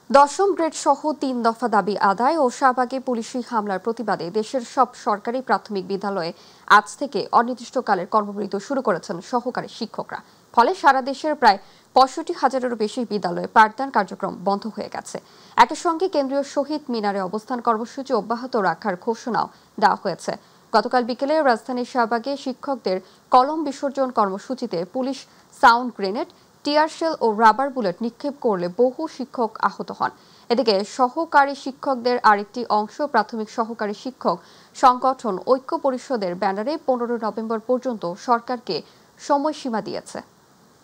দশম গ্রেড সহ ৩ দফা দাবি আদায় ও শাহবাগে পুলিশি হামলার প্রতিবাদে দেশের সব সরকারি প্রাথমিক বিদ্যালয়ে আজ থেকে অনির্দিষ্টকালের কর্মবিরতি শুরু করেছেন সহকারী শিক্ষকরা। ফলে সারা দেশের প্রায় ৬৫,০০০-এরও বেশি বিদ্যালয়ে পাঠদান কার্যক্রম বন্ধ হয়ে গেছে। একই সঙ্গে কেন্দ্রীয় শহীদ মিনারে অবস্থান কর্মসূচি অব্যাহত রাখার ঘোষণাও দেওয়া হয়েছে। গতকাল বিকেলে রাজধানীর শাহবাগে শিক্ষকদের কলম বিসর্জন কর্মসূচিতে police sound grenade, tear shell ও রাবার বুলেট নিক্ষেপ করলে বহু শিক্ষক আহত হন। এদিকে সহকারী শিক্ষকদের আরেকটি অংশ প্রাথমিক সহকারী শিক্ষক সংগঠন ঐক্য পরিষদের ব্যানারে ১৫ নভেম্বর পর্যন্ত সরকারকে সময়সীমা দিয়েছে।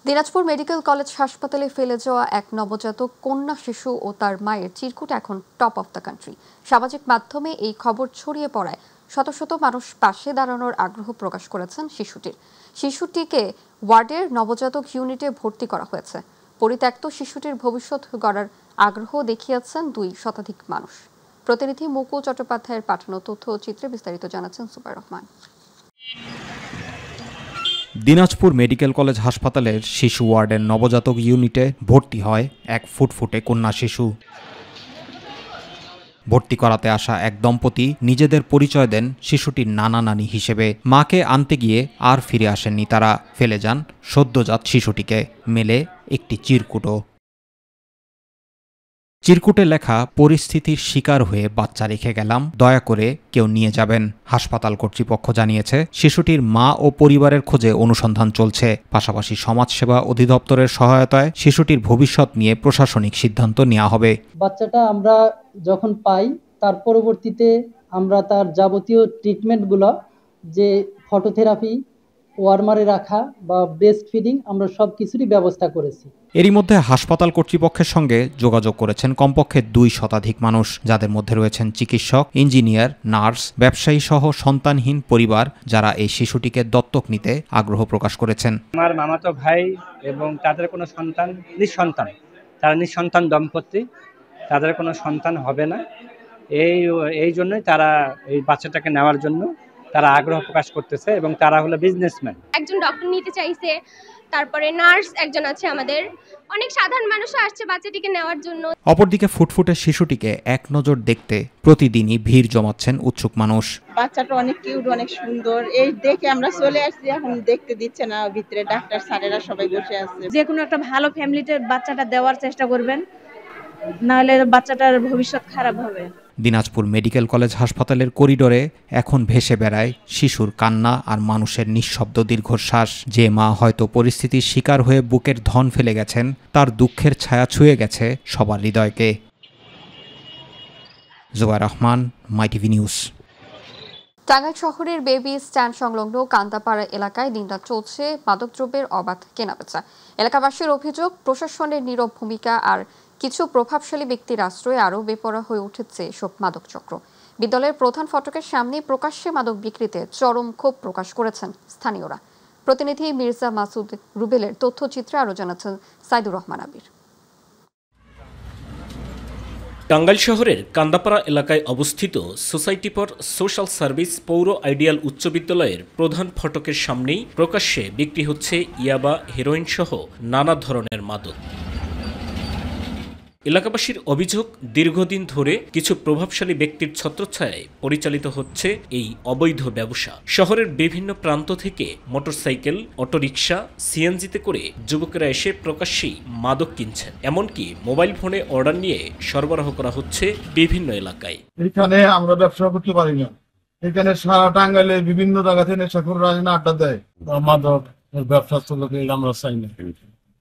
দিনাজপুর মেডিকেল কলেজ হাসপাতালে ফেলে যাওয়া এক নবজাতক কন্যা শিশু ও তার মায়ের চিরকুট এখন টপ অফ দ্য কান্ট্রি। সামাজিক মাধ্যমে এই খবর ছড়িয়ে পড়ায় শত শত মানুষ পাশে দাঁড়ানোর আগ্রহ প্রকাশ করেছেন শিশুটিকে ওয়ার্ডের নবজাতক ইউনিটে ভর্তি করা হয়েছে। পরিত্যক্ত শিশুটির ভবিষ্যৎ গড়ার আগ্রহ দেখিয়েছেন ২ শতাধিক মানুষ। প্রতিনিধি মুকুল চট্টোপাধ্যায়ের পাঠানো তথ্য ও চিত্রে বিস্তারিত জানাচ্ছেন super Rahman. Dinajpur medical college হাসপাতালের শিশু ওয়ার্ডের নবজাতক ইউনিটে ভর্তি হয় এক ফুটফুটে কন্যা শিশু। ভর্তি করাতে আসা এক দম্পতি নিজেদের পরিচয় দেন শিশুটির নানা নানি হিসেবে। মাকে আনতে গিয়ে আর ফিরে আসেননি তারা, ফেলে যান সদ্যজাত শিশুটিকে। মেলে একটি চিরকুটও। চিরকুটে লেখা, পরিস্থিতির শিকার হয়ে বাচ্চা রেখে গেলাম, দয়া করে কেউ নিয়ে যাবেন। হাসপাতাল কর্তৃপক্ষ জানিয়েছে শিশুটির মা ও পরিবারের খোঁজে অনুসন্ধান চলছে। পাশাপাশি সমাজসেবা অধিদপ্তরের সহায়তায় শিশুটির ভবিষ্যৎ নিয়ে প্রশাসনিক সিদ্ধান্ত নেওয়া হবে। বাচ্চাটা আমরা যখন পাই তার পরবর্তীতে আমরা তার যাবতীয় ট্রিটমেন্টগুলো, যে ফটোথেরাপি, ওয়ার্মারে রাখা বা ব্রেস্ট ফিডিং, আমরা সব কিছুরই ব্যবস্থা করেছি। এরই মধ্যে হাসপাতাল কর্তৃপক্ষের সঙ্গে যোগাযোগ করেছেন কমপক্ষে ২ শতাধিক মানুষ, যাদের মধ্যে রয়েছেন চিকিৎসক, ইঞ্জিনিয়ার, নার্স, ব্যবসায়ী সহ সন্তানহীন পরিবার, যারা এই শিশুটিকে দত্তক নিতে আগ্রহ প্রকাশ করেছেন। আমার মামাতো ভাই এবং তাদের কোনো সন্তান নিঃসন্তান, তারা নিঃসন্তান দম্পতি, তাদের কোনো সন্তান হবে না। এই জন্যই তারা এই বাচ্চাটাকে নেওয়ার জন্য তারা আগ্রহ প্রকাশ করতেছে এবং তারা হলো বিজনেসম্যান। একজন ডক্টর নিতে চাইছে, তারপরে নার্স একজন আছে, আমাদের অনেক সাধারণ মানুষও আসছে বাচ্চাটিকে নেওয়ার জন্য। অপরদিকে ফুটফুটে শিশুটিকে এক নজর দেখতে প্রতিদিনই ভিড় জমাচ্ছেন উৎসুক মানুষ। বাচ্চাটা অনেক কিউট, অনেক সুন্দর, এই দেখে আমরা চলে আসছি। এখন দেখতে দিচ্ছে না, ভিতরে ডাক্তার স্যারেরা সবাই বসে আছে। যে কোনো একটা ভালো ফ্যামিলিতে বাচ্চাটা দেওয়ার চেষ্টা করবেন, নাহলে বাচ্চাটার ভবিষ্যৎ খারাপ হবে। দিনাজপুর মেডিকেল কলেজ হাসপাতালের করিডোরে এখন ভেসে বেড়ায় শিশুর কান্না আর মানুষের নিঃশব্দ দীর্ঘশ্বাস। যে মা হয়তো পরিস্থিতির শিকার হয়ে বুকের ধন ফেলে গেছেন, তার দুঃখের ছায়া ছুঁয়ে গেছে সবার হৃদয়কে। জুবাইর রহমান, মাই টিভি নিউজ। টাঙ্গাইল শহরের বেবি স্ট্যান্ড সংলগ্ন কান্দাপাড়া এলাকায় দিনরাত চলছে মাদকদ্রব্যের অবাধ কেনাবেচা। এলাকাবাসীর অভিযোগ, প্রশাসনের নীরব ভূমিকা আর কিছু প্রভাবশালী ব্যক্তির আশ্রয়ে আরও বেপরোয়া হয়ে উঠেছে এসব মাদক চক্র। বিদ্যালয়ের প্রধান ফটকের সামনে প্রকাশ্যে মাদক বিক্রিতে চরম ক্ষোভ প্রকাশ করেছেন স্থানীয়রা। প্রতিনিধি মির্জা মাসুদ রুবেলের তথ্যচিত্রে আরও জানাচ্ছেন সাইদুর রহমান আবির। টাঙ্গাইল শহরের কান্দাপাড়া এলাকায় অবস্থিত সোসাইটি ফর সোশ্যাল সার্ভিস পৌর আইডিয়াল উচ্চ বিদ্যালয়ের প্রধান ফটকের সামনেই প্রকাশ্যে বিক্রি হচ্ছে ইয়াবা, হেরোইন সহ নানা ধরনের মাদক। এলাকাবাসীর অভিযোগ, দীর্ঘদিন ধরে কিছু প্রভাবশালী ব্যক্তির ছত্রছায়ায় পরিচালিত হচ্ছে এই অবৈধ ব্যবসা। শহরের বিভিন্ন প্রান্ত থেকে মোটরসাইকেল, অটোরিকশা, সিএনজিতে করে যুবকেরা এসে প্রকাশ্যেই মাদক কিনছেন। এমনকি মোবাইল ফোনে অর্ডার নিয়ে সরবরাহ করা হচ্ছে বিভিন্ন এলাকায়। এখানে আমরা ব্যবসা করতে পারি না। এখানে সারা টাঙ্গাইলে বিভিন্ন জায়গা থেকে নেশাখোররা আড্ডা দেয়। মাদক ব্যবসা চলবে, আমরা চাই না।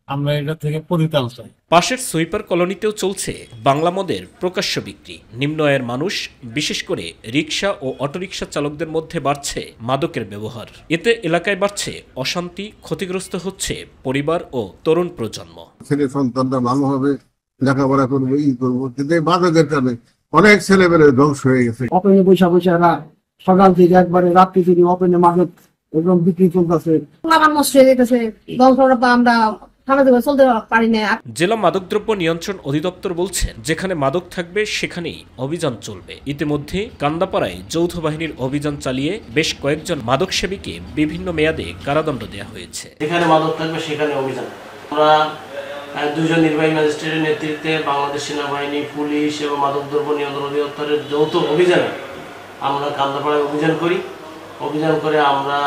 আমরা এটা থেকে পরিত্রাণ চাই। পাশের সুইপার কলোনিতেও চলছে বাংলা মদের প্রকাশ্য বিক্রি। নিম্ন আয়ের মানুষ, বিশেষ করে রিকশা ও অটোরিকশা চালকদের মধ্যে বাড়ছে মাদকের ব্যবহার। এতে এলাকায় বাড়ছে অশান্তি, ক্ষতিগ্রস্ত হচ্ছে পরিবার ও তরুণ প্রজন্ম। ছেলে সন্তানরা ভালোভাবে লেখাপড়া করবে, করবো, কিন্তু মাদকের কারণে অনেক ছেলেমেয়ে ধ্বংস হয়ে গেছে। ওপেনে বৈশা সকাল থেকে একবারে রাত্রি থেকে ওপেনে মাদক একদম বিক্রি চলতেছে। নষ্ট হয়ে যেতেছে, আমরা জেলা মাদকদ্রব্য নিয়ন্ত্রণ অধিদপ্তর বলছে, যেখানে মাদক থাকবে সেখানেই অভিযান চলবে। ইতিমধ্যে কান্দাপাড়ায় যৌথ বাহিনীর অভিযান চালিয়ে বেশ কয়েকজন মাদক সেবীকে বিভিন্ন মেয়াদে কারাদণ্ড দেওয়া হয়েছে। যেখানে মাদক থাকবে সেখানে অভিযান। আমরা দুজন নির্বাহী ম্যাজিস্ট্রেটের নেতৃত্বে বাংলাদেশ সেনাবাহিনী, পুলিশ এবং মাদকদ্রব্য নিয়ন্ত্রণ অধিদপ্তরের যৌথ অভিযানে আমরা কান্দাপাড়ায় অভিযান করে আমরা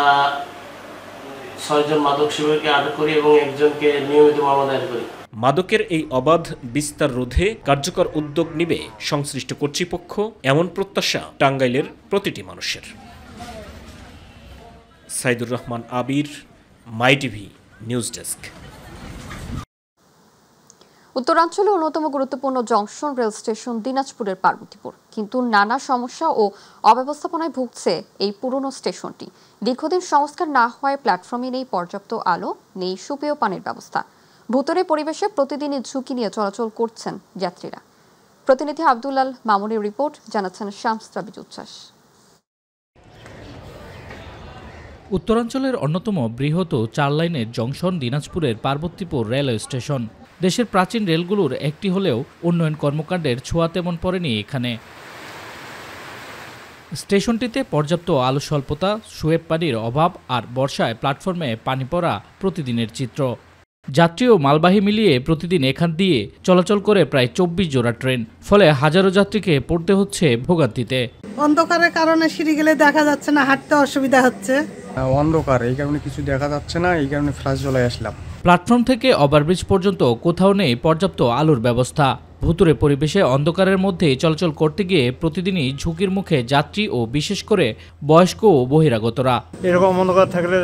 6 জন মাদক সেবককে আটক করি এবং একজনকে নিয়মিত মামলা দায়ের করি। মাদকের এই অবাধ বিস্তার রোধে কার্যকর উদ্যোগ নেবে সংশ্লিষ্ট কর্তৃপক্ষ, এমন প্রত্যাশা টাঙ্গাইলের প্রতিটি মানুষের। সাইদুর রহমান আবির, মাই টিভি নিউজ ডেস্ক। উত্তরাঞ্চলে অন্যতম গুরুত্বপূর্ণ জংশন রেল স্টেশন দিনাজপুরের পার্বতীপুর, কিন্তু নানা সমস্যা ও অব্যবস্থাপনায় ভুগছে এই পুরনো স্টেশনটি। দীর্ঘদিন সংস্কার না হওয়ায় প্ল্যাটফর্মে নেই পর্যাপ্ত আলো, নেই সুপেয় পানির ব্যবস্থা। ভূতরে পরিবেশে প্রতিদিনই ঝুঁকি নিয়ে চলাচল করছেন যাত্রীরা। প্রতিনিধি আব্দুল্লাল মামুনের রিপোর্ট, জানাচ্ছেন শামস তাবিজ উচ্ছ্বাস। উত্তরাঞ্চলের অন্যতম বৃহৎ 4 লাইনের জংশন দিনাজপুরের পার্বতীপুর রেলওয়ে স্টেশন। দেশের প্রাচীন রেলগুলোর একটি হলেও উন্নয়ন কর্মকাণ্ডের ছোঁয়া তেমন পড়েনি এখানে। স্টেশনটিতে পর্যাপ্ত আলো স্বল্পতা, সুয়েব পানির অভাব আর বর্ষায় প্ল্যাটফর্মে পানি পড়া প্রতিদিনের চিত্র। যাত্রী ও মালবাহী মিলিয়ে প্রতিদিন এখান দিয়ে চলাচল করে প্রায় 24 জোড়া ট্রেন, ফলে হাজারো যাত্রীকে পড়তে হচ্ছে ভোগান্তিতে। অন্ধকারের কারণে সিঁড়ি গেলে দেখা যাচ্ছে না, হাঁটতে অসুবিধা হচ্ছে। অন্ধকার, এই কারণে কিছু দেখা যাচ্ছে না, এই কারণে ফ্ল্যাশ জ্বলে আসলাম। প্ল্যাটফর্ম থেকে ওভারব্রিজ পর্যন্ত কোথাও নেই পর্যাপ্ত আলোর ব্যবস্থা। ভুতুরে পরিবেশে অন্ধকারের মধ্যে চলাচল করতে গিয়ে প্রতিদিনই ঝুঁকির মুখে যাত্রী ও বিশেষ করে বয়স্ক ও বহিরাগতরা। এরকম অন্ধকার থাকলে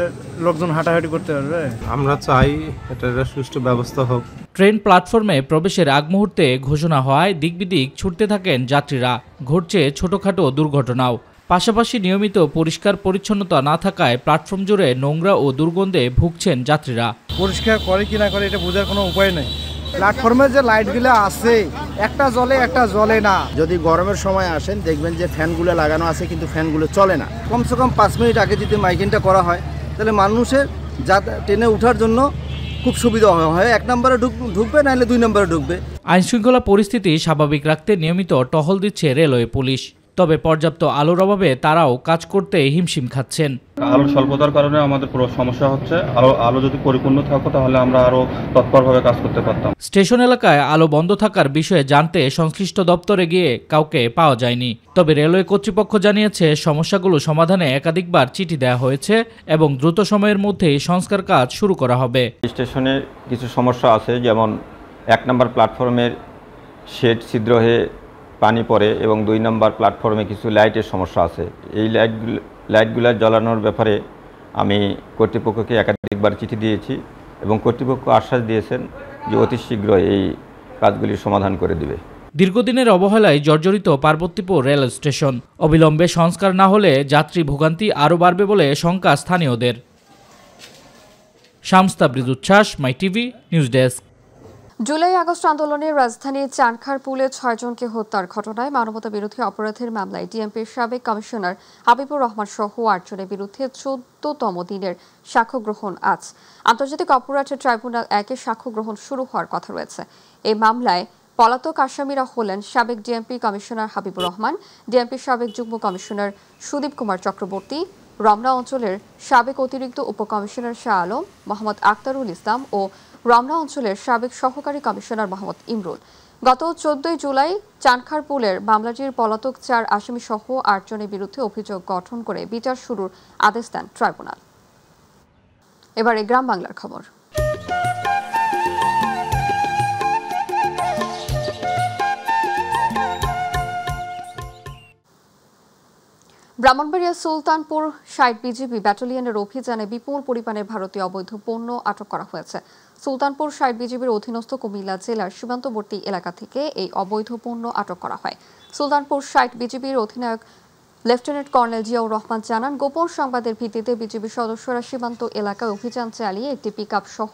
লোকজন হাঁটাহাঁটি করতে পারবে। আমরা চাই এটার সুষ্ঠু ব্যবস্থা হোক। ট্রেন প্ল্যাটফর্মে প্রবেশের আগ মুহূর্তে ঘোষণা হওয়ায় দিকবিদিক ছুটতে থাকেন যাত্রীরা। ঘটছে ছোটখাটো দুর্ঘটনাও। পাশাপাশি নিয়মিত পরিষ্কার পরিচ্ছন্নতা না থাকায় প্ল্যাটফর্ম জুড়ে নোংরা ও দুর্গন্ধে ভুগছেন যাত্রীরা। পরিষ্কার করে কি না করে এটা বোঝার কোনো উপায় নেই। প্ল্যাটফর্মের যে লাইটগুলো আছে, একটা জ্বলে একটা জ্বলে না। যদি গরমের সময় আসেন দেখবেন যে ফ্যানগুলো লাগানো আছে কিন্তু ফ্যানগুলো চলে না। কমসে কম 5 মিনিট আগে যদি মাইকিংটা করা হয় তাহলে মানুষের ট্রেনে ওঠার জন্য খুব সুবিধা হয়। 1 নম্বরে ঢুকবে, নাহলে 2 নম্বরে ঢুকবে। আইনশৃঙ্খলা পরিস্থিতি স্বাভাবিক রাখতে নিয়মিত টহল দিচ্ছে রেলওয়ে পুলিশ। তবে পর্যাপ্ত আলোর অভাবে তারাও কাজ করতে হিমশিম খাচ্ছেন। আলোর স্বল্পতার কারণে আমাদের পুরো সমস্যা হচ্ছে। আলো যদি পরিপূর্ণ থাকতো তাহলে আমরা আরো তৎপরভাবে কাজ করতে পারতাম। স্টেশন এলাকায় আলো বন্ধ থাকার বিষয়ে জানতে সংশ্লিষ্ট দপ্তরে গিয়ে কাউকে পাওয়া যায়নি। তবে রেলওয়ে কর্তৃপক্ষ জানিয়েছে সমস্যাগুলো সমাধানে একাধিকবার চিঠি দেওয়া হয়েছে এবং দ্রুত সময়ের মধ্যেই সংস্কার কাজ শুরু করা হবে। স্টেশনে কিছু সমস্যা আছে, যেমন 1 নম্বর প্ল্যাটফর্মের শেড ছিদ্র হয়ে পানি পড়ে এবং 2 নম্বর প্ল্যাটফর্মে কিছু লাইটের সমস্যা আছে। এই লাইটগুলো জ্বালানোর ব্যাপারে আমি কর্তৃপক্ষকে একাধিকবার চিঠি দিয়েছি এবং কর্তৃপক্ষ আশ্বাস দিয়েছেন যে অতি শীঘ্রই এই কাজগুলির সমাধান করে দিবে। দীর্ঘদিনের অবহেলায় জর্জরিত পার্বতীপুর রেল স্টেশন। অবিলম্বে সংস্কার না হলে যাত্রী ভোগান্তি আরও বাড়বে বলে শঙ্কা স্থানীয়দের। শামস তাবরিজ উচ্ছ্বাস, my TV news desk. July August আন্দোলনে রাজধানীর চানখারপুলে 6 জনকে হত্যার ঘটনায় মানবতা বিরোধী অপরাধের মামলায় ডিএমপির সাবেক কমিশনার হাবিবুর রহমান সহ 8 জনের বিরুদ্ধে 14তম দিনের সাক্ষ্য গ্রহণ আজ। আন্তর্জাতিক অপরাধ ট্রাইব্যুনাল 1-এ সাক্ষ্য গ্রহণ শুরু হওয়ার কথা রয়েছে। এই মামলায় পলাতক আসামিরা হলেন সাবেক ডিএমপি কমিশনার হাবিবুর রহমান, ডিএমপির সাবেক যুগ্ম কমিশনার সুদীপ কুমার চক্রবর্তী, রমনা অঞ্চলের সাবেক অতিরিক্ত উপকমিশনার শাহ আলম, মোহাম্মদ আক্তারুল ইসলাম ও রমনা অঞ্চলের সাবেক সহকারী কমিশনার মোহাম্মদ ইমরুল। গত 14 জুলাই চানখারপুলের মামলাটির পলাতক 4 আসামি সহ 8 জনের বিরুদ্ধে অভিযোগ গঠন করে বিচার শুরুর আদেশ দেন ট্রাইব্যুনাল। এবারে গ্রাম বাংলার খবর। ব্রাহ্মণবাড়িয়া সুলতানপুর 60 বিজিবি ব্যাটালিয়নের অভিযানে বিপুল পরিমাণের ভারতীয় অবৈধ পণ্য আটক করা হয়েছে। সুলতানপুর 60 বিজিবির অধীনস্থ কুমিল্লা জেলার সীমান্তবর্তী এলাকা থেকে এই অবৈধ পণ্য আটক করা হয়। সুলতানপুর 60 বিজিবির অধিনায়ক লেফটেন্যান্ট কর্নেল জিয়াউর রহমান জানান, গোপন সংবাদের ভিত্তিতে বিজিবি সদস্যরা সীমান্ত এলাকায় অভিযান চালিয়ে একটি পিকআপ সহ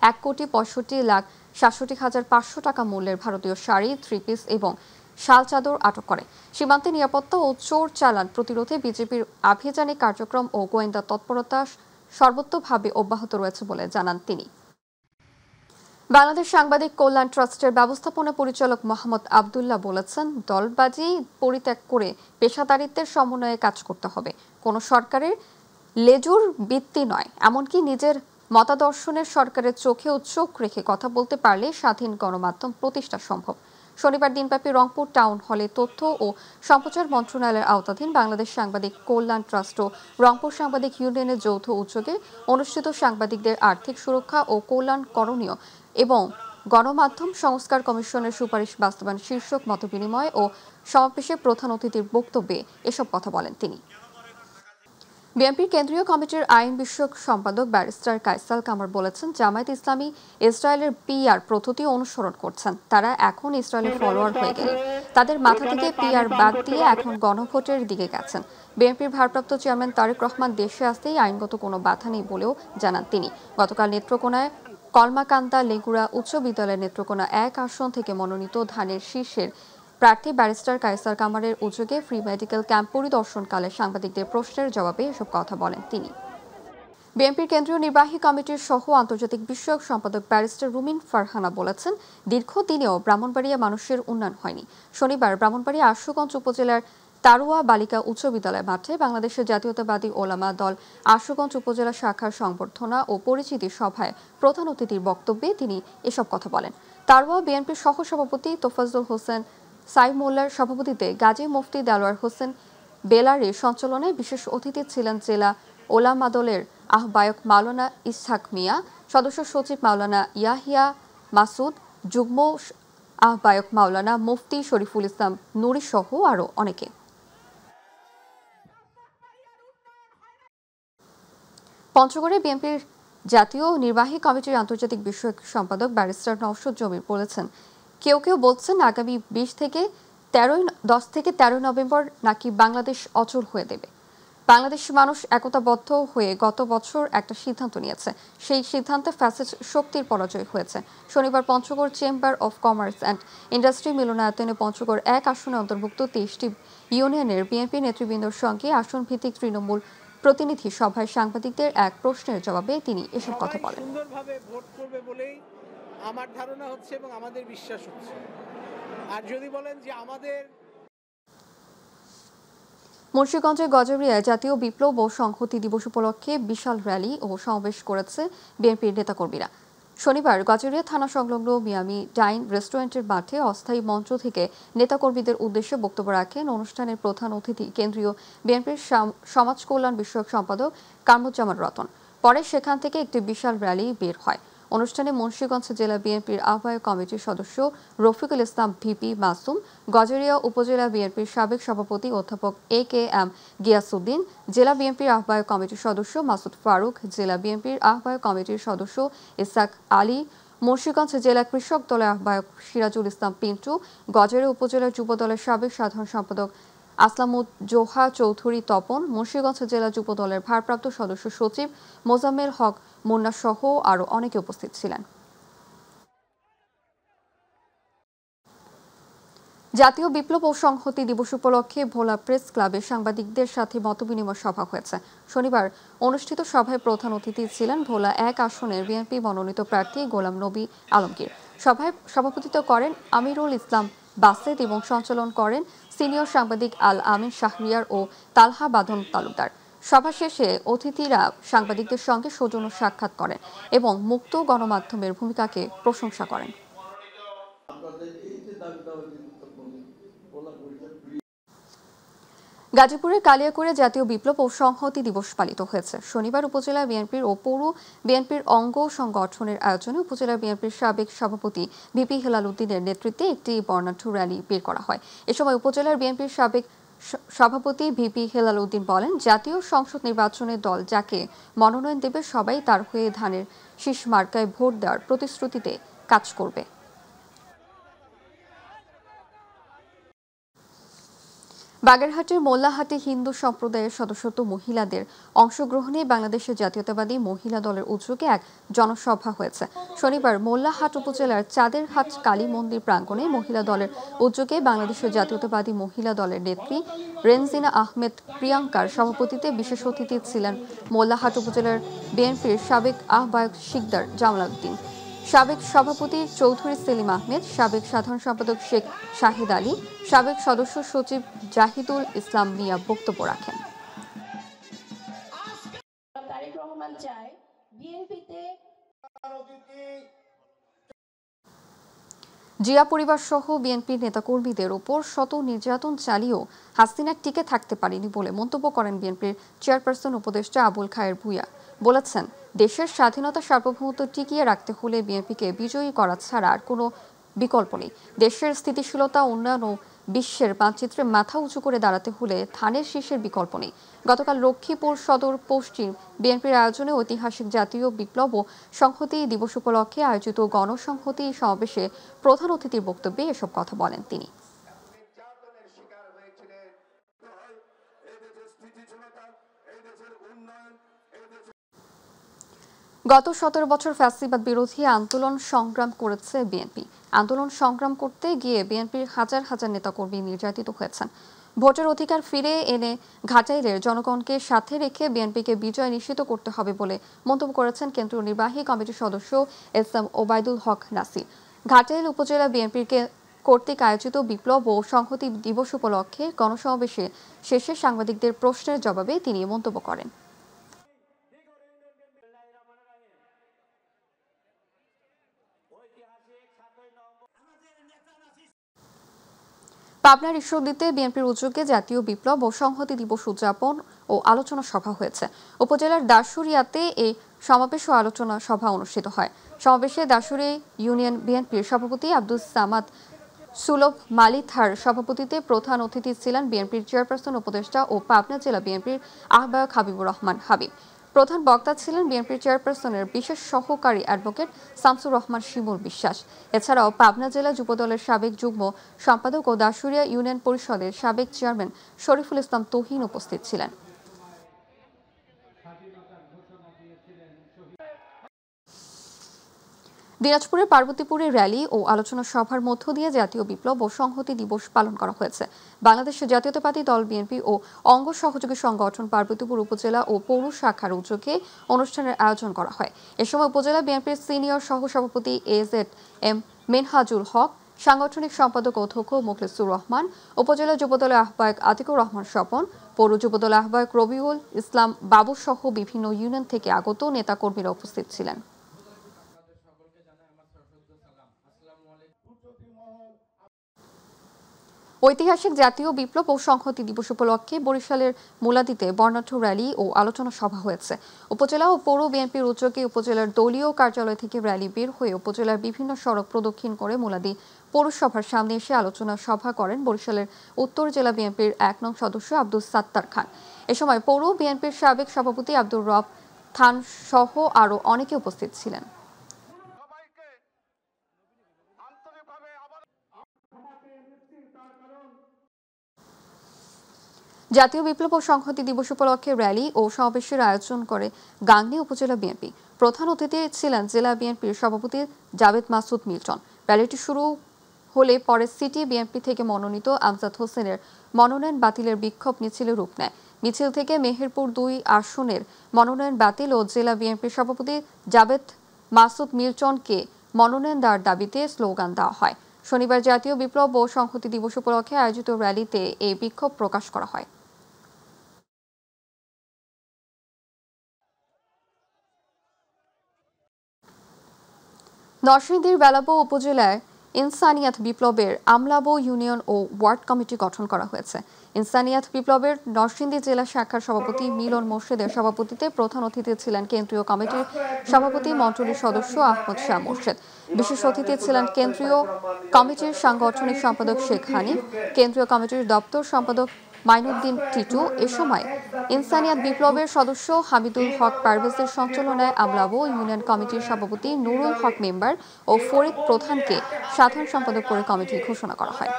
1,65,67,500 টাকা মূল্যের ভারতীয় শাড়ি, 3 পিস এবং শাল চাদর আটক করে। সীমান্তে নিরাপত্তা ও চোর চালান প্রতিরোধে বিজেপির আভিযানিক কার্যক্রম ও গোয়েন্দা তৎপরতা সর্বোচ্চভাবে অব্যাহত রয়েছে বলে জানান তিনি। বাংলাদেশ সাংবাদিক কল্যাণ ট্রাস্টের ব্যবস্থাপনা পরিচালক মোহাম্মদ আবদুল্লাহ বলেছেন, দলবাজি পরিত্যাগ করে পেশাদারিত্বের সমন্বয়ে কাজ করতে হবে। কোনো সরকারের লেজুর বৃত্তি নয়, এমনকি নিজের মতাদর্শনের সরকারের চোখেও চোখ রেখে কথা বলতে পারলে স্বাধীন গণমাধ্যম প্রতিষ্ঠা সম্ভব। শনিবার দিনব্যাপী রংপুর টাউন হলে তথ্য ও সম্প্রচার মন্ত্রণালয়ের আওতাধীন বাংলাদেশ সাংবাদিক কল্যাণ ট্রাস্ট ও রংপুর সাংবাদিক ইউনিয়নের যৌথ উদ্যোগে অনুষ্ঠিত সাংবাদিকদের আর্থিক সুরক্ষা ও কল্যাণ করণীয় এবং গণমাধ্যম সংস্কার কমিশনের সুপারিশ বাস্তবায়ন শীর্ষক মতবিনিময় ও সমাবেশে প্রধান অতিথির বক্তব্যে এসব কথা বলেন তিনি। বিএনপির কেন্দ্রীয় কমিটির আইন বিষয়ক সম্পাদক ব্যারিস্টার কায়সাল কামার বলেছেন, জামায়াত ইসলামী ইসরায়েলের পিআর পদ্ধতি অনুসরণ করছেন। তারা এখন ইসরায়েলের ফলোয়ার হয়ে গেলে তাদের মাথা থেকে পিআর বাদ দিয়ে এখন গণভোটের দিকে গেছেন। বিএনপির ভারপ্রাপ্ত চেয়ারম্যান তারেক রহমান দেশে আসতেই আইনগত কোনো বাধা নেই বলেও জানান তিনি। গতকাল নেত্রকোনায় কলমাকান্দা লেগুড়া উচ্চ বিদ্যালয়ের নেত্রকোনা 1 আসন থেকে মনোনীত ধানের শীর্ষের প্রার্থী ব্যারিস্টার কায়সার কামারের উদ্যোগে ফ্রি মেডিকেল ক্যাম্প পরিদর্শনকালে সাংবাদিকদের প্রশ্নের জবাবে এসব কথা বলেন তিনি। বিএনপির কেন্দ্রীয় নির্বাহী কমিটির সহ আন্তর্জাতিক বিষয়ক সম্পাদক ব্যারিস্টার রুমিন ফারহানা বলেছেন, দীর্ঘদিনেও ব্রাহ্মণবাড়িয়া মানুষের উন্নয়ন হয়নি। শনিবার ব্রাহ্মণবাড়িয়া আশুগঞ্জ উপজেলার তারুয়া বালিকা উচ্চ বিদ্যালয় মাঠে বাংলাদেশের জাতীয়তাবাদী ওলামা দল আশুগঞ্জ উপজেলা শাখার সংবর্ধনা ও পরিচিতি সভায় প্রধান অতিথির বক্তব্যে তিনি এসব কথা বলেন। তারুয়া বিএনপির সহ সভাপতি তোফাজ্জল হোসেন সাই মোল্লার সভাপতিতে গাজী মুফতি দেলোয়ার হোসেন বেলারের সঞ্চালনায় বিশেষ অতিথি ছিলেন জেলা ওলামা দলের আহ্বায়ক মাওলানা ইসহাক মিয়া, সদস্য সচিব মাওলানা ইয়াহিয়া মাসুদ, যুগ্ম আহ্বায়ক মাওলানা মুফতি শরীফুল ইসলাম নুরি সহ আরও অনেকে। পঞ্চগড়ে বিএনপির জাতীয় নির্বাহী কমিটির আন্তর্জাতিক বিষয়ক সম্পাদক ব্যারিস্টার নওশাদ জমির বলেছেন, কেউ কেউ বলছেন আগামী 10 থেকে 13 নভেম্বর নাকি বাংলাদেশ অচল হয়ে দেবে। বাংলাদেশের মানুষ একতাবদ্ধ হয়ে গত বছর একটা সিদ্ধান্ত নিয়েছে। সেই সিদ্ধান্তে ফ্যাসিস্ট শক্তির পরাজয় হয়েছে। শনিবার Panchagarh chamber of commerce and industry মিলনায়তনে পঞ্চগড় 1 আসনে অন্তর্ভুক্ত 23টি ইউনিয়নের বিএনপি নেতৃবৃন্দর সঙ্গে আসন ভিত্তিক তৃণমূল প্রতিনিধি সভায় সাংবাদিকদের এক প্রশ্নের জবাবে তিনি এসব কথা বলেন। সুন্দরভাবে ভোট করবে বলেই আমার ধারণা হচ্ছে এবং আমাদের বিশ্বাস হচ্ছে। আর যদি বলেন যে আমাদের মুন্সিগঞ্জের গজরিয়ায় জাতীয় বিপ্লব ও সংহতি দিবস উপলক্ষে বিশাল র্যালি ও সমাবেশ করেছে বিএনপির নেতাকর্মীরা। শনিবার গজরিয়া থানা সংলগ্ন মিয়ামি ডাইন রেস্টুরেন্টের মাঠে অস্থায়ী মঞ্চ থেকে নেতাকর্মীদের উদ্দেশ্যে বক্তব্য রাখেন অনুষ্ঠানের প্রধান অতিথি কেন্দ্রীয় বিএনপির সমাজ কল্যাণ বিষয়ক সম্পাদক কামরুজ্জামান রতন। পরে সেখান থেকে একটি বিশাল র্যালি বের হয়। অনুষ্ঠানে মুন্সিগঞ্জ জেলা বিএনপির আহ্বায়ক কমিটির সদস্য রফিকুল ইসলাম ভিপি মাসুম, গজরিয়া উপজেলা বিএনপির সাবেক সভাপতি অধ্যাপক AKM গিয়াসউদ্দিন, জেলা বিএনপির আহ্বায়ক কমিটির সদস্য মাসুদ ফারুক, জেলা বিএনপির আহ্বায়ক কমিটির সদস্য ইসাক আলী, মুন্সিগঞ্জ জেলা কৃষক দলের আহ্বায়ক সিরাজুল ইসলাম পিন্টু, গজরিয়া উপজেলা যুব দলের সাবেক সাধারণ সম্পাদক আসলামুজ্জোহা চৌধুরী তপন, মুন্সিগঞ্জ জেলা যুব দলের ভারপ্রাপ্ত সদস্য সচিব মোজাম্মেল হক মুন্না সহ আরও অনেকে উপস্থিত ছিলেন। জাতীয় বিপ্লব ও সংহতি দিবস উপলক্ষে ভোলা প্রেস ক্লাবে সাংবাদিকদের সাথে মতবিনিময় সভা হয়েছে। শনিবার অনুষ্ঠিত সভায় প্রধান অতিথি ছিলেন ভোলা 1 আসনের বিএনপি মনোনীত প্রার্থী গোলাম নবী আলমগীর। সভায় সভাপতিত্ব করেন আমিরুল ইসলাম বাসেদ এবং সঞ্চালন করেন সিনিয়র সাংবাদিক আল আমিন শাহরিয়ার ও তালহা বাঁধন তালুকদার। সভা শেষে অতিথিরা সাংবাদিকদের সঙ্গে সৌজন্য সাক্ষাৎ করেন এবং মুক্ত গণমাধ্যমের ভূমিকাকে প্রশংসা করেন। গাজীপুরের কালিয়াকৈরে জাতীয় বিপ্লব ও সংহতি দিবস পালিত হয়েছে। শনিবার উপজেলা বিএনপির ও পৌর বিএনপির অঙ্গ সংগঠনের আয়োজনে উপজেলা বিএনপির সাবেক সভাপতি ভিপি হেলাল উদ্দিনের নেতৃত্বে একটি বর্ণাঢ্য র্যালি বের করা হয়। এ সময় উপজেলার বিএনপির সাবেক সভাপতি ভিপি হেলাল উদ্দিন বলেন, জাতীয় সংসদ নির্বাচনে দল যাকে মনোনয়ন দেবে সবাই তার হয়ে ধানের শীষ মার্কায় ভোট দেওয়ার প্রতিশ্রুতিতে কাজ করবে। বাগেরহাটের মোল্লাহাটে হিন্দু সম্প্রদায়ের সদস্যত্ব মহিলাদের অংশগ্রহণে বাংলাদেশের জাতীয়তাবাদী মহিলা দলের উদ্যোগে এক জনসভা হয়েছে। শনিবার মোল্লাহাট উপজেলার চাঁদেরহাট কালী মন্দির প্রাঙ্গণে মহিলা দলের উদ্যোগে বাংলাদেশের জাতীয়তাবাদী মহিলা দলের নেত্রী রেনজিনা আহমেদ প্রিয়াঙ্কার সভাপতিত্বে বিশেষ অতিথি ছিলেন মোল্লাহাট উপজেলার বিএনপির সাবেক আহ্বায়ক শিকদার জামালউদ্দিন, সাবেক সভাপতি চৌধুরী সেলিম আহমেদ, সাবেক সাধারণ সম্পাদক শেখ শাহিদ আলী, সাবেক সদস্য সচিব জাহিদুল ইসলাম মিয়া বক্তব্য রাখেন। তারেক রহমান চায় বিএনপিতে জিয়া পরিবার সহ বিএনপির নেতাকর্মীদের উপর শত নির্যাতন চালিয়েও হাসিনা টিকে থাকতে পারেনি বলে মন্তব্য করেন বিএনপির চেয়ারপারসন উপদেষ্টা আবুল খায়ের ভূঁইয়া। বলেছেন, দেশের স্বাধীনতা সার্বভৌমত্ব টিকিয়ে রাখতে হলে বিএনপিকে বিজয়ী করা ছাড়া আর কোনো বিকল্প নেই। দেশের স্থিতিশীলতা, উন্নয়ন ও বিশ্বের মানচিত্রে মাথা উঁচু করে দাঁড়াতে হলে ধানের শীষের বিকল্প নেই। গতকাল লক্ষ্মীপুর সদর পশ্চিম বিএনপির আয়োজনে ঐতিহাসিক জাতীয় বিপ্লব ও সংহতি দিবস উপলক্ষে আয়োজিত গণসংহতি সমাবেশে প্রধান অতিথির বক্তব্যে এসব কথা বলেন তিনি। গত 17 বছর ফ্যাসিবাদ বিরোধী আন্দোলন সংগ্রাম করেছে বিএনপি। আন্দোলন সংগ্রাম করতে গিয়ে বিএনপির হাজার হাজার নেতাকর্মী নির্যাতিত হয়েছেন। ভোটের অধিকার ফিরে এনে ঘাটাইলের জনগণকে সাথে রেখে বিএনপিকে বিজয় নিশ্চিত করতে হবে বলে মন্তব্য করেছেন কেন্দ্রীয় নির্বাহী কমিটির সদস্য এস.এম. ওবায়দুল হক নাসির। ঘাটাইল উপজেলা বিএনপির কর্তৃক আয়োজিত বিপ্লব ও সংহতি দিবস উপলক্ষে গণসমাবেশে শেষে সাংবাদিকদের প্রশ্নের জবাবে তিনি মন্তব্য করেন। পাবনার ঈশ্বরদীতে বিএনপির উদ্যোগে জাতীয় বিপ্লব ও সংহতি দিবস উদযাপন ও আলোচনা সভা হয়েছে। উপজেলার দাসুরিয়াতে এই সমাবেশ ও আলোচনা সভা অনুষ্ঠিত হয়। সমাবেশে দাসুরি ইউনিয়ন বিএনপির সভাপতি আব্দুস সামাদ সুলভ মালিথার সভাপতিত্বে প্রধান অতিথি ছিলেন বিএনপির চেয়ারপারসন উপদেষ্টা ও পাবনা জেলা বিএনপির আহ্বায়ক হাবিবুর রহমান হাবিব। প্রধান বক্তা ছিলেন বিএনপির চেয়ারপারসনের বিশেষ সহকারী অ্যাডভোকেট শামসুর রহমান শিমুল বিশ্বাস। এছাড়াও পাবনা জেলা যুবদলের সাবেক যুগ্ম সম্পাদক ও দাসুরিয়া ইউনিয়ন পরিষদের সাবেক চেয়ারম্যান শরীফুল ইসলাম তহিন উপস্থিত ছিলেন। দিনাজপুরের পার্বতীপুরে র্যালি ও আলোচনা সভার মধ্য দিয়ে জাতীয় বিপ্লব ও সংহতি দিবস পালন করা হয়েছে। বাংলাদেশের জাতীয়তাবাদী দল বিএনপি ও অঙ্গ সহযোগী সংগঠন পার্বতীপুর উপজেলা ও পৌর শাখার উদ্যোগে অনুষ্ঠানের আয়োজন করা হয়। এ সময় উপজেলা বিএনপির সিনিয়র সহসভাপতি এ.জেড.এম. মেনহাজুল হক, সাংগঠনিক সম্পাদক অধ্যক্ষ মোখলেসুর রহমান, উপজেলা যুবদলের আহ্বায়ক আতিকুর রহমান স্বপন, পৌর যুবদলের আহ্বায়ক রবিউল ইসলাম বাবু সহ বিভিন্ন ইউনিয়ন থেকে আগত নেতাকর্মীরা উপস্থিত ছিলেন। ঐতিহাসিক জাতীয় বিপ্লব ও সংহতি দিবস উপলক্ষে বরিশালের মুলাদিতে বর্ণাঢ্য র্যালি ও আলোচনা সভা হয়েছে। উপজেলা ও পৌর বিএনপির উদ্যোগে উপজেলার দলীয় কার্যালয় থেকে র্যালি বের হয়ে উপজেলার বিভিন্ন সড়ক প্রদক্ষিণ করে মুলাদি পৌরসভার সামনে এসে আলোচনা সভা করেন বরিশালের উত্তর জেলা বিএনপির ১ নং সদস্য আব্দুস সাত্তার খান। এ সময় পৌর বিএনপির সাবেক সভাপতি আব্দুর রব খান সহ আরও অনেকে উপস্থিত ছিলেন। জাতীয় বিপ্লব ও সংহতি দিবস উপলক্ষে র্যালি ও সমাবেশের আয়োজন করে গাংনী উপজেলা বিএনপি। প্রধান অতিথি ছিলেন জেলা বিএনপির সভাপতি জাবেদ মাসুদ মিল্টন। র্যালিটি শুরু হলে পরে সিটি বিএনপি থেকে মনোনীত আমজাদ হোসেনের মনোনয়ন বাতিলের বিক্ষোভ মিছিলে রূপ নেয়। মিছিল থেকে মেহেরপুর ২ আসনের মনোনয়ন বাতিল ও জেলা বিএনপির সভাপতি জাবেদ মাসুদ মিল্টনকে মনোনয়ন দেওয়ার দাবিতে স্লোগান দেওয়া হয়। শনিবার জাতীয় বিপ্লব ও সংহতি দিবস উপলক্ষে আয়োজিত র্যালিতে এই বিক্ষোভ প্রকাশ করা হয়। নরসিংদীর বেলাবো উপজেলায় ইনসানিয়াত বিপ্লবের আমলাবো ইউনিয়ন ও ওয়ার্ড কমিটি গঠন করা হয়েছে। ইনসানিয়াত বিপ্লবের নরসিংদী জেলা শাখার সভাপতি মিলন মোর্শেদের সভাপতিত্বে প্রধান অতিথি ছিলেন কেন্দ্রীয় কমিটির সভাপতি মণ্ডলীর সদস্য আহমদ শাহ মোর্শেদ। বিশেষ অতিথি ছিলেন কেন্দ্রীয় কমিটির সাংগঠনিক সম্পাদক শেখ হানিফ, কেন্দ্রীয় কমিটির দপ্তর সম্পাদক মাইনুদ্দিন টিটু। এ সময় ইনসানিয়াত বিপ্লবের সদস্য হামিদুল হক পারভেজের সঞ্চালনায় আমলাবো ইউনিয়ন কমিটির সভাপতি নুরুল হক মেম্বার ও ফরিদ প্রধানকে সাধারণ সম্পাদক করে কমিটি ঘোষণা করা হয়।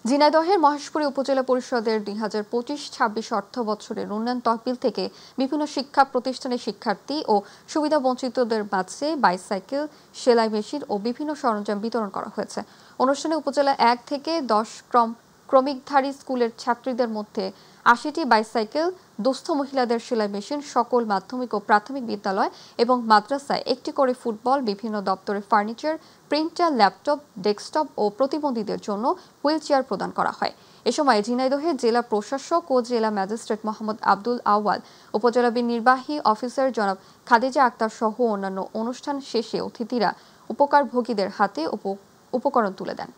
ঝিনাইদহের মহেশপুরী উপজেলা পরিষদের ২০২৫-২৬ অর্থ বছরের উন্নয়ন তহবিল থেকে বিভিন্ন শিক্ষা প্রতিষ্ঠানের শিক্ষার্থী ও সুবিধা বঞ্চিতদের মাঝে বাইসাইকেল, সেলাই মেশিন ও বিভিন্ন সরঞ্জাম বিতরণ করা হয়েছে। অনুষ্ঠানে উপজেলা ১ থেকে ১০ ক্রমিকধারী স্কুলের ছাত্রীদের মধ্যে 80টি বাইসাইকেল, দুস্থ মহিলাদের সেলাই মেশিন, সকল মাধ্যমিক ও প্রাথমিক বিদ্যালয় এবং মাদ্রাসায় একটি করে ফুটবল, বিভিন্ন দপ্তরের ফার্নিচার, প্রিন্টার, ল্যাপটপ, ডেস্কটপ ও প্রতিবন্ধীদের জন্য হুইল চেয়ার প্রদান করা হয়। এ সময় ঝিনাইদহের জেলা প্রশাসক ও জেলা ম্যাজিস্ট্রেট মোহাম্মদ আব্দুল আওয়াল, উপজেলা নির্বাহী অফিসার জনাব খাদিজা আক্তার সহ অন্যান্য অনুষ্ঠান শেষে অতিথিরা উপকারভোগীদের হাতে উপকরণ তুলে দেন।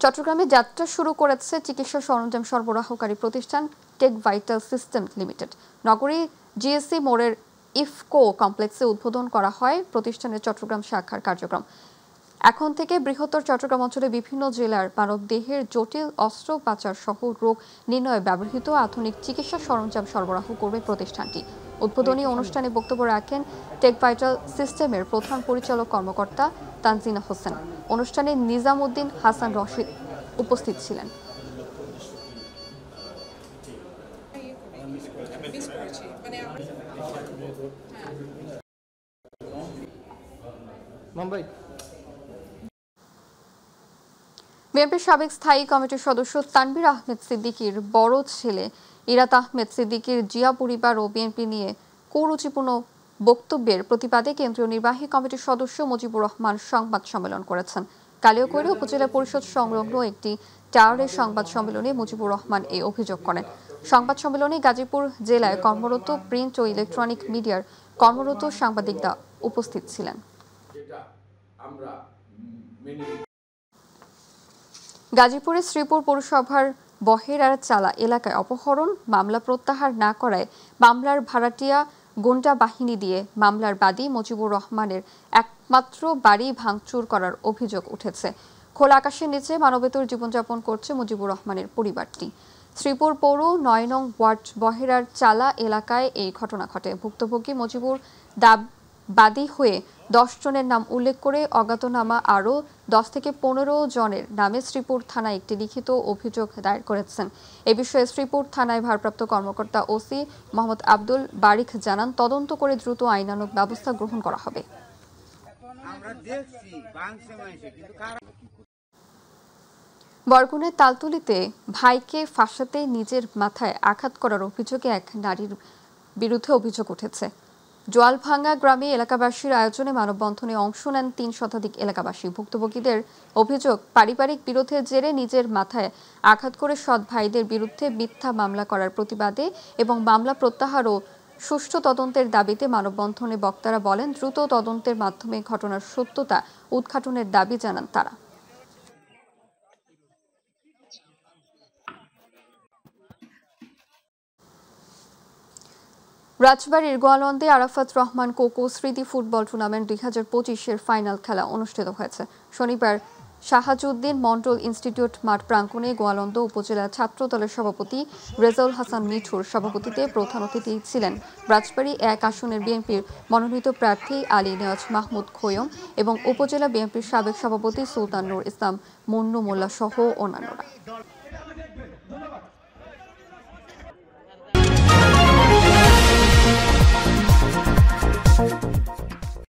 চট্টগ্রামে যাত্রা শুরু করেছে চিকিৎসা সরঞ্জাম সরবরাহকারী প্রতিষ্ঠান টেক ভাইটাল সিস্টেম লিমিটেড। নগরী জিএসসি মোড়ের ইফকো কমপ্লেক্সে উদ্বোধন করা হয় প্রতিষ্ঠানের চট্টগ্রাম শাখার কার্যক্রম। এখন থেকে বৃহত্তর চট্টগ্রাম অঞ্চলে বিভিন্ন জেলার মানবদেহের জটিল অস্ত্রোপচার সহ রোগ নির্ণয়ে ব্যবহৃত আধুনিক চিকিৎসা সরঞ্জাম সরবরাহ করবে প্রতিষ্ঠানটি। উদ্বোধনী অনুষ্ঠানে বক্তব্য রাখেন টেক ভাইটাল সিস্টেমের প্রধান পরিচালক কর্মকর্তা তানজিনা হোসেন। অনুষ্ঠানে নিজামউদ্দিন হাসান রশিদ উপস্থিত ছিলেন। বিএনপির সাবেক স্থায়ী কমিটির সদস্য তানভীর আহমেদ সিদ্দিকীর বড় ছেলে ইরাত আহমেদ সিদ্দিকীর জিয়া পরিবার ও বিএনপি নিয়ে কুরুচিপূর্ণ বক্তব্যের প্রতিবাদে কেন্দ্রীয় নির্বাহী কমিটির সদস্য মুজিবুর রহমান সংবাদ সম্মেলন করেছেন। কালিয়াকৈর উপজেলা পরিষদ সংলগ্ন একটি টাওয়ারের সংবাদ সম্মেলনে মুজিবুর রহমান এই অভিযোগ করেন। সংবাদ সম্মেলনে গাজীপুর জেলায় কর্মরত প্রিন্ট ও ইলেকট্রনিক মিডিয়ার কর্মরত সাংবাদিকরা উপস্থিত ছিলেন। গাজীপুরের শ্রীপুর পৌরসভার বহেরার চালা এলাকায় অপহরণ মামলা প্রত্যাহার না করায় মামলার ভাড়াটিয়া গুন্ডা বাহিনী দিয়ে মামলার বাদী মুজিবুর রহমানের একমাত্র বাড়ি ভাঙচুর করার অভিযোগ উঠেছে। খোলা আকাশের নিচে মানবেতর জীবনযাপন করছে মুজিবুর রহমানের পরিবারটি। শ্রীপুর পৌর ৯ নং ওয়ার্ড বহেরার চালা এলাকায় এই ঘটনা ঘটে। ভুক্তভোগী মুজিবুর বাদী হয়ে 10 জনের নাম উল্লেখ করে অজ্ঞাতনামা আরও 10 থেকে 15 জনের নামে শ্রীপুর থানায় একটি লিখিত অভিযোগ দায়ের করেছেন। এ বিষয়ে শ্রীপুর থানায় ভারপ্রাপ্ত কর্মকর্তা ওসি মোহাম্মদ আব্দুল বারিক জানান, তদন্ত করে দ্রুত আইনানুগ ব্যবস্থা গ্রহণ করা হবে। বরগুনার তালতলিতে ভাইকে ফাঁসাতে নিজের মাথায় আঘাত করার অভিযোগে এক নারীর বিরুদ্ধে অভিযোগ উঠেছে। জোয়ালভাঙ্গা গ্রামে এলাকাবাসীর আয়োজনে মানববন্ধনে অংশ নেন ৩ শতাধিক এলাকাবাসী। ভুক্তভোগীদের অভিযোগ, পারিবারিক বিরোধের জেরে নিজের মাথায় আঘাত করে সৎ ভাইদের বিরুদ্ধে মিথ্যা মামলা করার প্রতিবাদে এবং মামলা প্রত্যাহার ও সুষ্ঠু তদন্তের দাবিতে মানববন্ধনে বক্তারা বলেন, দ্রুত তদন্তের মাধ্যমে ঘটনার সত্যতা উদ্ঘাটনের দাবি জানান তারা। রাজবাড়ীর গোয়ালন্দে আরাফাত রহমান কোকো স্মৃতি ফুটবল টুর্নামেন্ট 2025-এর ফাইনাল খেলা অনুষ্ঠিত হয়েছে। শনিবার শাহাজউদ্দিন মন্ডল ইনস্টিটিউট মাঠ প্রাঙ্গণে গোয়ালন্দ উপজেলা ছাত্র দলের সভাপতি রেজাউল হাসান মিঠুর সভাপতিত্বে প্রধান অতিথি ছিলেন রাজবাড়ী 1 আসনের বিএনপির মনোনীত প্রার্থী আলী নেওয়াজ মাহমুদ খোয়ম এবং উপজেলা বিএনপির সাবেক সভাপতি সুলতান নুর ইসলাম মুন্নু মোল্লা সহ অন্যান্যরা।